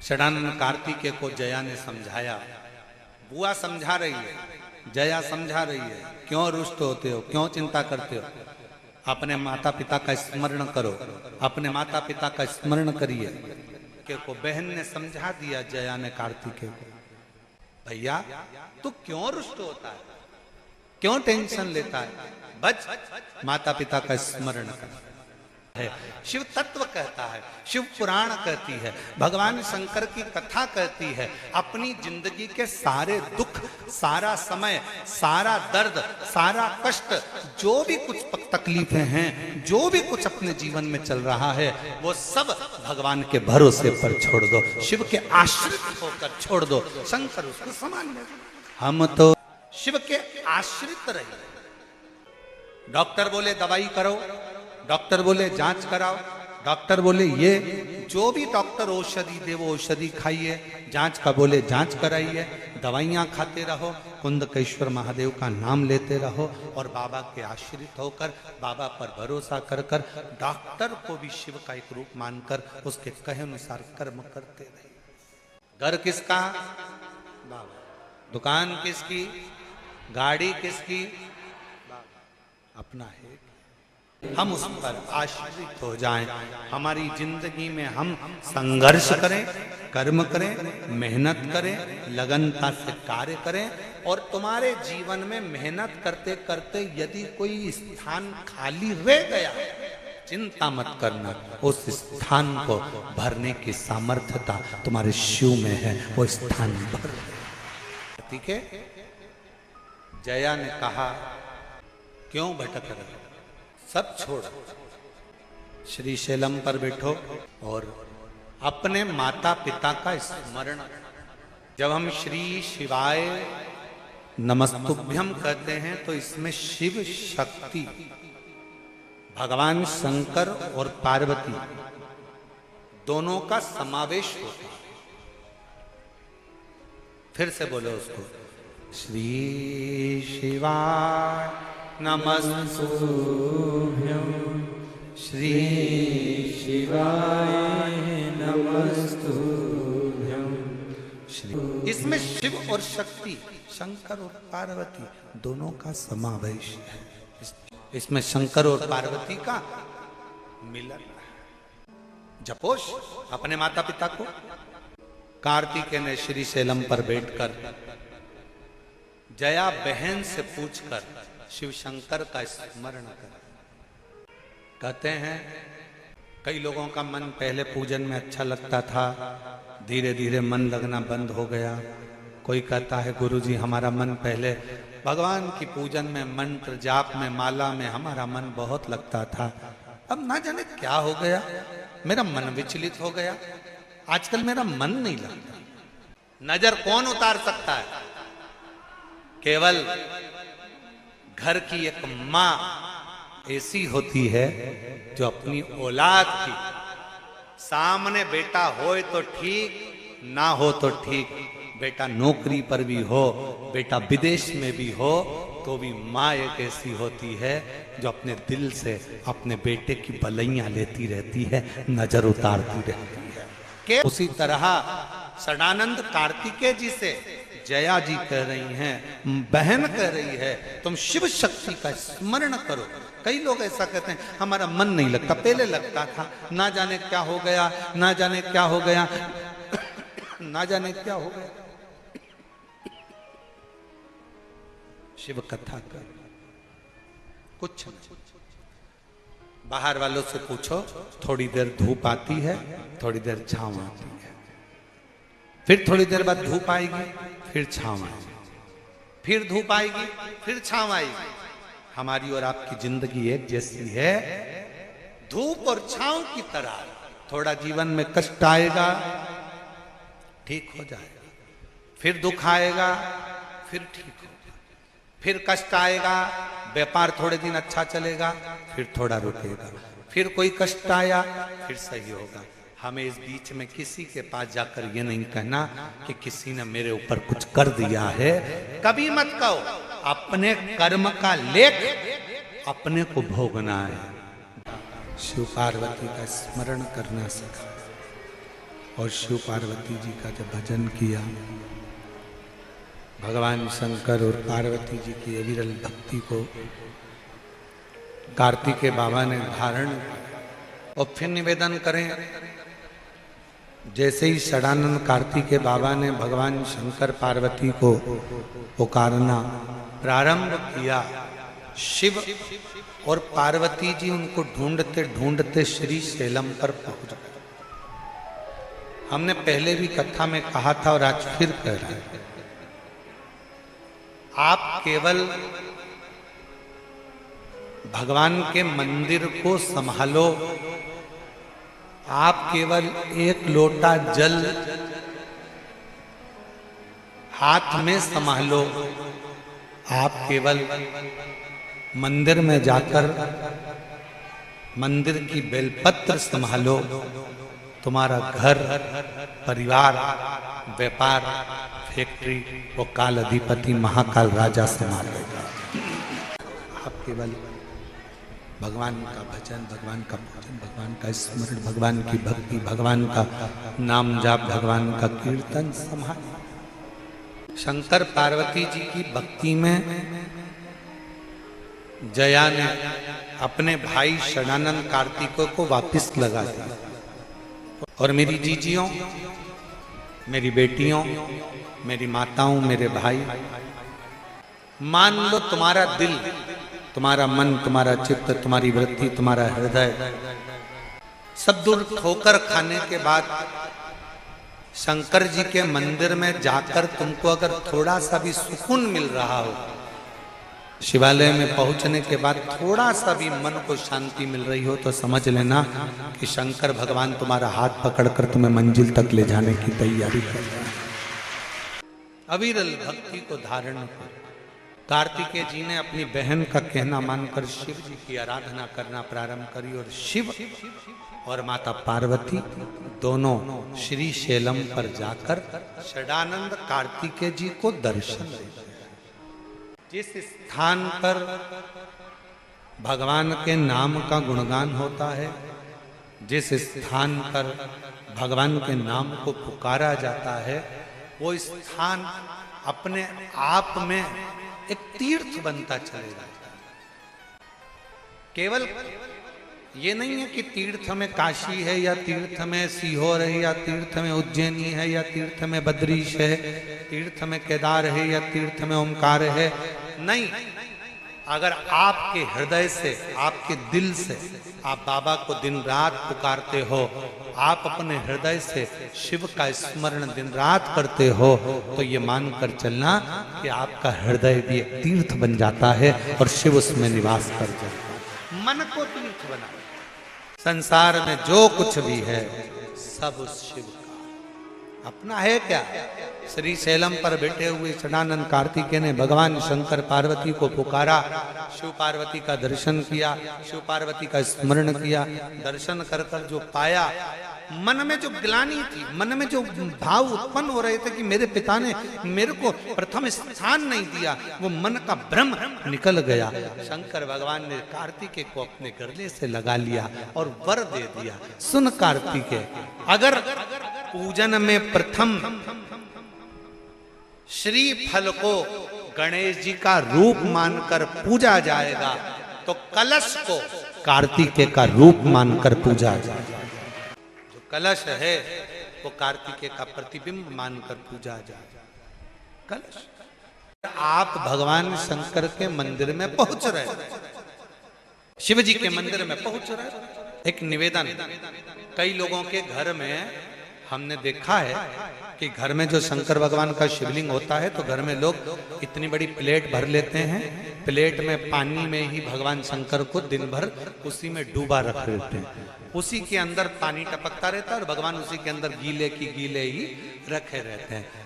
षडानंद कार्तिकेय को जया ने समझाया। बुआ समझा रही है, जया समझा रही है, क्यों रुष्ट होते हो, क्यों चिंता करते हो, अपने माता पिता का स्मरण करो, अपने माता पिता का स्मरण करिए। के को बहन ने समझा दिया जया ने कार्तिकेय को, भैया तू क्यों रुष्ट होता है, क्यों टेंशन लेता है, बच माता पिता का स्मरण कर। है शिव तत्व कहता है, शिव पुराण कहती है, भगवान शंकर की कथा कहती है। अपनी जिंदगी के सारे दुख, सारा समय, सारा दर्द, सारा कष्ट, जो भी कुछ तकलीफें हैं, जो भी कुछ अपने जीवन में चल रहा है, वो सब भगवान के भरोसे पर छोड़ दो, शिव के आश्रित होकर छोड़ दो। शंकर उसको समान है। हम तो शिव के आश्रित रहे। डॉक्टर बोले दवाई करो, डॉक्टर बोले जांच कराओ, डॉक्टर बोले ये जो भी डॉक्टर औषधि दे वो औषधि खाइए, जांच का बोले जांच कराइए, दवाइयां खाते रहो, कुंदकेश्वर महादेव का नाम लेते रहो और बाबा के आश्रित होकर, बाबा पर भरोसा कर कर, डॉक्टर को भी शिव का एक रूप मानकर उसके कहे अनुसार कर्म करते रहे। घर किसका? बाबा। दुकान किसकी? गाड़ी किसकी? अपना है। हम उस पर आश्रित हो जाएं। हमारी जिंदगी में हम संघर्ष करें, कर्म करें, मेहनत करें, लगनता से कार्य करें। और तुम्हारे जीवन में मेहनत करते करते यदि कोई स्थान खाली रह गया, चिंता मत करना, उस स्थान को भरने की सामर्थ्यता तुम्हारे शिव में है, वो स्थान भर। ठीक है। जया ने कहा क्यों भटक रहे, सब छोड़ो, श्री शैलम पर बैठो और अपने माता पिता का स्मरण। जब हम श्री शिवाय नमस्तुभ्यम कहते हैं तो इसमें शिव शक्ति, भगवान शंकर और पार्वती दोनों का समावेश होता है। फिर से बोलो उसको, श्री शिवाय नमस्तुभ्यं, श्री शिवाय नमस्तुभ्यं। इसमें शिव और शक्ति, शंकर और पार्वती दोनों का समावेश है। इसमें शंकर और पार्वती का मिलन है। जपोश अपने माता पिता को। कार्तिकेय ने श्री शैलम पर बैठकर जया बहन से पूछकर शिव शंकर का स्मरण कर। कहते हैं कई लोगों का मन पहले पूजन में अच्छा लगता था, धीरे धीरे मन लगना बंद हो गया। कोई कहता है गुरुजी हमारा मन पहले भगवान की पूजन में, मंत्र जाप में, माला में हमारा मन बहुत लगता था, अब ना जाने क्या हो गया, मेरा मन विचलित हो गया, आजकल मेरा मन नहीं लगता। नजर कौन उतार सकता है? केवल घर की एक माँ ऐसी होती है जो अपनी औलाद की सामने, बेटा होए तो ठीक, ना हो तो ठीक, बेटा नौकरी पर भी हो, बेटा विदेश में भी हो, तो भी माँ एक ऐसी होती है जो अपने दिल से अपने बेटे की भलाइयां लेती रहती है, नजर उतारती रहती है। कि उसी तरह षडानंद कार्तिकेय जी से जया जी कह रही हैं, बहन कह रही है, तुम शिव शक्ति का स्मरण करो। कई लोग ऐसा कहते हैं हमारा मन नहीं लगता, पहले लगता था, ना जाने क्या हो गया, ना जाने क्या हो गया, ना जाने क्या हो गया। शिव कथा कर कुछ नहीं। बाहर वालों से पूछो, थोड़ी देर धूप आती है, थोड़ी देर छांव आती है, फिर थोड़ी देर बाद धूप आएगी, फिर छांव आएगी, फिर धूप आएगी, फिर छांव आएगी। हमारी और आपकी जिंदगी एक जैसी है, धूप और छांव की तरह। थोड़ा जीवन में कष्ट आएगा, ठीक हो जाएगा, फिर दुख आएगा, फिर ठीक होगा, फिर कष्ट आएगा, व्यापार थोड़े दिन अच्छा चलेगा, फिर थोड़ा रुकेगा, फिर कोई कष्ट आया, फिर सही होगा। हमें इस बीच में किसी के पास जाकर ये नहीं कहना कि किसी ने मेरे ऊपर कुछ कर दिया है, कभी मत कहो। अपने कर्म का लेख अपने को भोगना है। शिव पार्वती का स्मरण करना सिखा। और शिव पार्वती जी का जब भजन किया, भगवान शंकर और पार्वती जी की अविरल भक्ति को कार्तिकेय बाबा ने धारण किया। और फिर निवेदन करें, जैसे ही षडानंद कार्तिकेय बाबा ने भगवान शंकर पार्वती को पुकारना प्रारंभ किया, शिव और पार्वती जी उनको ढूंढते ढूंढते श्री शैलम पर पहुंच गए। हमने पहले भी कथा में कहा था और आज फिर कह रहे हैं, आप केवल भगवान के मंदिर को संभालो, आप केवल एक लोटा जल हाथ में संभालो, आप केवल मंदिर में जाकर मंदिर की बेलपत्र संभालो, तुम्हारा घर, परिवार, व्यापार, फैक्ट्री वो काल अधिपति महाकाल राजा संभाल लेगा। आप केवल भगवान का भजन, भगवान का पूजन, भगवान का स्मरण, भगवान की भक्ति, भगवान का नाम जाप, भगवान का कीर्तन संभाल। शंकर पार्वती जी की भक्ति में जया ने अपने भाई षडानंद कार्तिकेय को वापस लगा दिया। और मेरी जीजियों, मेरी बेटियों, मेरी माताओं, मेरे भाई, मान लो तुम्हारा दिल, तुम्हारा मन, तुम्हारा चित्त, तुम्हारी वृत्ति, तुम्हारा हृदय सब दूर ठोकर खाने के बाद शंकर जी के मंदिर में जाकर तुमको अगर थोड़ा सा भी सुकून मिल रहा हो, शिवालय में पहुंचने के बाद थोड़ा सा भी मन को शांति मिल रही हो, तो समझ लेना कि शंकर भगवान तुम्हारा हाथ पकड़कर तुम्हें मंजिल तक ले जाने की तैयारी कर रहे हैं। अविरल भक्ति को धारण कर कार्तिकेय जी ने अपनी बहन का कहना मानकर शिव जी की आराधना करना प्रारंभ करी और शिव और माता पार्वती दोनों श्री शैलम पर जाकर षडानंद कार्तिकेय जी को दर्शन देते। जिस स्थान पर भगवान के नाम का गुणगान होता है, जिस स्थान पर भगवान के नाम को पुकारा जाता है, वो स्थान अपने आप में एक तीर्थ बनता चलेगा। केवल ये नहीं है कि तीर्थ में काशी है या तीर्थ में सीहोर है या तीर्थ में उज्जैनी है या तीर्थ में बद्रीश है, तीर्थ में केदार है या तीर्थ में ओमकार है। नहीं, अगर आपके हृदय से, आपके दिल से आप बाबा को दिन रात पुकारते हो, आप अपने हृदय से शिव का स्मरण दिन रात करते हो, तो ये मानकर चलना कि आपका हृदय भी एक तीर्थ बन जाता है और शिव उसमें निवास कर जाता है। मन को तीर्थ बना। संसार में जो कुछ भी है सब उस शिव का अपना है। क्या श्री शैलम पर बैठे हुए षडानंद कार्तिकेय ने भगवान शंकर पार्वती को पुकारा, शिव पार्वती का दर्शन किया, शिव पार्वती का स्मरण किया। दर्शन कर कर जो पाया, मन में जो ग्लानि थी, मन में जो भाव उत्पन्न हो रहे थे कि मेरे पिता ने मेरे को प्रथम स्थान नहीं दिया, वो मन का भ्रम निकल गया। शंकर भगवान ने कार्तिकेय को अपने गले से लगा लिया और वर दे दिया। सुन कार्तिकेय, अगर पूजन में प्रथम श्री फल को गणेश जी का रूप मानकर पूजा जाएगा, तो कलश को कार्तिकेय का रूप मानकर पूजा जाएगा। जो कलश है वो कार्तिकेय का प्रतिबिंब मानकर पूजा जाएगा। कलश। आप भगवान शंकर के मंदिर में पहुंच रहे, शिव जी के मंदिर में पहुंच रहे। एक निवेदन, कई लोगों के घर में हमने देखा है कि घर में जो शंकर भगवान का शिवलिंग होता है, तो घर में लोग इतनी बड़ी प्लेट भर लेते हैं, प्लेट में पानी में ही भगवान शंकर को दिन भर उसी में डूबा रख देते हैं। उसी के अंदर पानी टपकता रहता है और भगवान उसी के अंदर गीले की गीले ही रखे रहते हैं।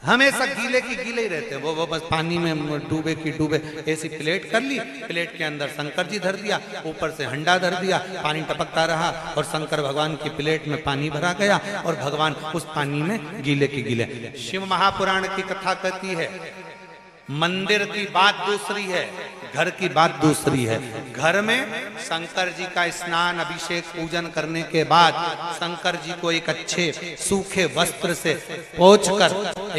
हमेशा गीले की गीले ही रहते हैं। वो बस पानी में डूबे की डूबे। ऐसी प्लेट कर ली, प्लेट के अंदर शंकर जी धर दिया, ऊपर से हंडा धर दिया, पानी टपकता रहा और शंकर भगवान की प्लेट में पानी भरा गया और भगवान उस पानी में गीले की गीले। शिव महापुराण की कथा कहती है, मंदिर की बात दूसरी है, घर की बात दूसरी है। घर में शंकर जी का स्नान अभिषेक पूजन करने के बाद शंकर जी को एक अच्छे सूखे वस्त्र से पोंछकर